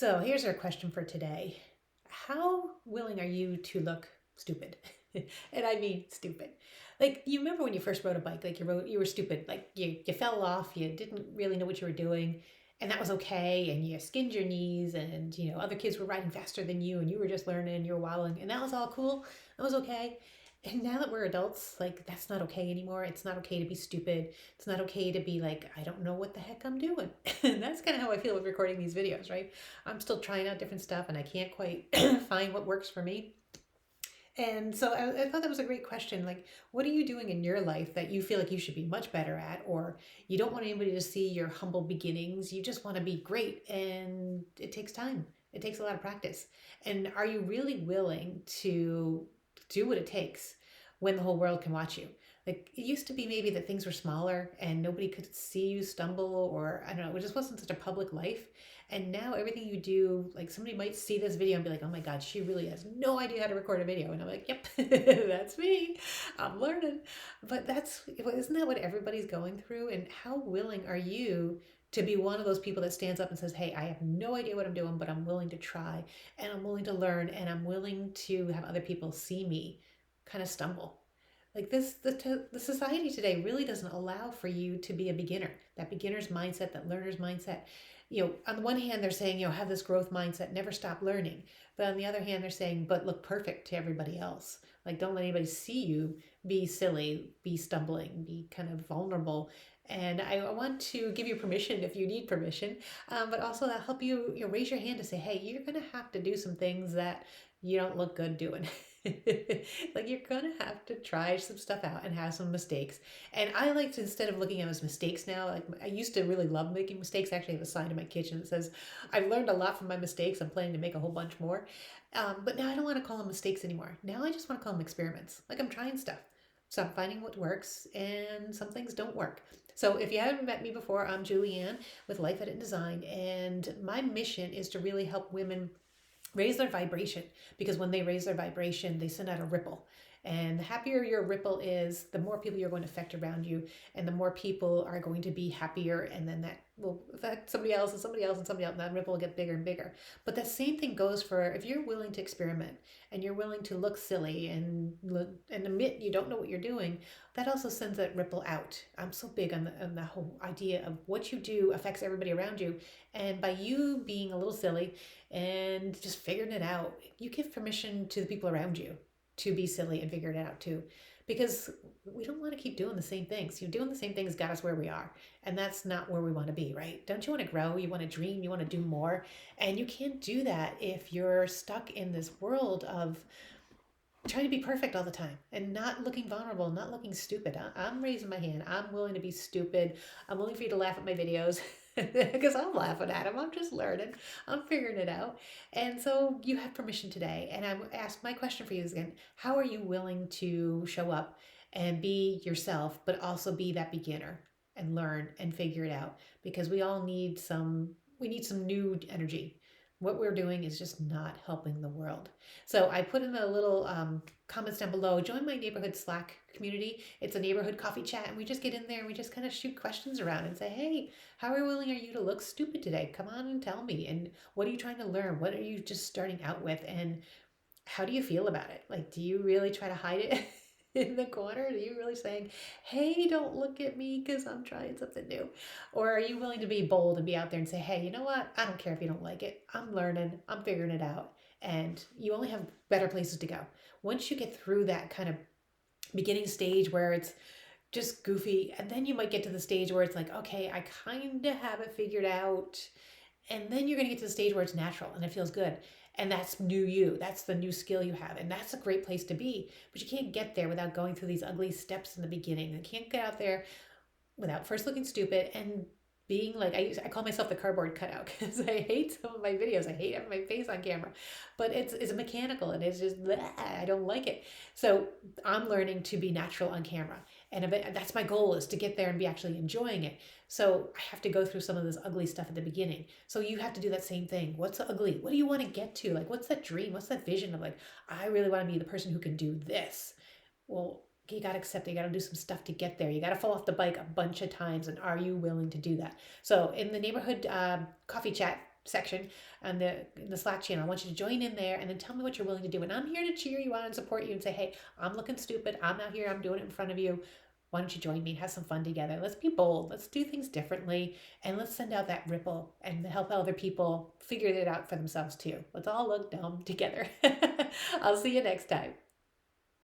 So here's our question for today. How willing are you to look stupid? And I mean stupid. Like you remember when you first rode a bike, like you were stupid, like you fell off, you didn't really know what you were doing, and that was okay, and you skinned your knees, and other kids were riding faster than you, and you were just learning, you were waddling, and that was all cool. That was okay. And now that we're adults, like that's not okay anymore. It's not okay to be stupid. It's not okay to be like, I don't know what the heck I'm doing. And that's kind of how I feel with recording these videos, right? I'm still trying out different stuff and I can't quite find what works for me. And so I thought that was a great question. Like, what are you doing in your life that you feel like you should be much better at? Or you don't want anybody to see your humble beginnings. You just want to be great. And it takes time, it takes a lot of practice. And are you really willing to do what it takes when the whole world can watch you? Like, it used to be maybe that things were smaller and nobody could see you stumble, or I don't know, it just wasn't such a public life. And now everything you do, like somebody might see this video and be like, oh my God, she really has no idea how to record a video. And I'm like, yep, that's me. I'm learning. But isn't that what everybody's going through? And how willing are you to be one of those people that stands up and says, hey, I have no idea what I'm doing, but I'm willing to try and I'm willing to learn and I'm willing to have other people see me kind of stumble. Like the society today really doesn't allow for you to be a beginner. That beginner's mindset, that learner's mindset. On the one hand, they're saying, have this growth mindset, never stop learning. But on the other hand, they're saying, but look perfect to everybody else. Like, don't let anybody see you be silly, be stumbling, be kind of vulnerable. And I want to give you permission if you need permission, but also that help you raise your hand to say, hey, you're going to have to do some things that you don't look good doing. Like you're gonna have to try some stuff out and have some mistakes. And I like to, instead of looking at them as mistakes now, like I used to really love making mistakes. I actually have a sign in my kitchen that says, I've learned a lot from my mistakes. I'm planning to make a whole bunch more. But now I don't want to call them mistakes anymore. Now I just want to call them experiments. Like I'm trying stuff. So I'm finding what works and some things don't work. So if you haven't met me before, I'm Julianne with Life Edit and Design. And my mission is to really help women raise their vibration, because when they raise their vibration, they send out a ripple. And the happier your ripple is, the more people you're going to affect around you, and the more people are going to be happier, and then that will affect somebody else and somebody else and somebody else, and that ripple will get bigger and bigger. But that same thing goes for if you're willing to experiment and you're willing to look silly and admit you don't know what you're doing, that also sends that ripple out. I'm so big on the whole idea of what you do affects everybody around you. And by you being a little silly and just figuring it out, you give permission to the people around you to be silly and figure it out too. Because we don't want to keep doing the same things. Doing the same things got us where we are. And that's not where we want to be, right? Don't you want to grow? You want to dream? You want to do more? And you can't do that if you're stuck in this world of trying to be perfect all the time and not looking vulnerable, not looking stupid. I'm raising my hand. I'm willing to be stupid. I'm willing for you to laugh at my videos because I'm laughing at them. I'm just learning. I'm figuring it out. And so you have permission today. And I ask my question for you is again, how are you willing to show up and be yourself, but also be that beginner and learn and figure it out? Because we need some new energy. What we're doing is just not helping the world. So I put in a little comments down below. Join my neighborhood Slack community. It's a neighborhood coffee chat, and we just get in there and we just kind of shoot questions around and say, hey, how willing are you to look stupid today? Come on and tell me. And what are you trying to learn? What are you just starting out with? And how do you feel about it? Like, do you really try to hide it in the corner? Are you really saying, hey, don't look at me because I'm trying something new? Or are you willing to be bold and be out there and say, hey, you know what? I don't care if you don't like it. I'm learning. I'm figuring it out. And you only have better places to go. Once you get through that kind of beginning stage where it's just goofy, and then you might get to the stage where it's like, okay, I kind of have it figured out. And then you're going to get to the stage where it's natural and it feels good. And that's new you. That's the new skill you have. And that's a great place to be. But you can't get there without going through these ugly steps in the beginning. You can't get out there without first looking stupid and being like, I call myself the cardboard cutout because I hate some of my videos. I hate having my face on camera, but it's mechanical and it's just, bleh, I don't like it. So I'm learning to be natural on camera. And that's my goal, is to get there and be actually enjoying it. So I have to go through some of this ugly stuff at the beginning. So you have to do that same thing. What's ugly? What do you want to get to? Like, what's that dream? What's that vision of like, I really want to be the person who can do this? Well, you got to accept it. You got to do some stuff to get there. You got to fall off the bike a bunch of times. And are you willing to do that? So in the neighborhood coffee chat section on the Slack channel. I want you to join in there and then tell me what you're willing to do. And I'm here to cheer you on and support you and say, hey, I'm looking stupid. I'm out here. I'm doing it in front of you. Why don't you join me and have some fun together? Let's be bold. Let's do things differently. And let's send out that ripple and help other people figure it out for themselves too. Let's all look dumb together. I'll see you next time.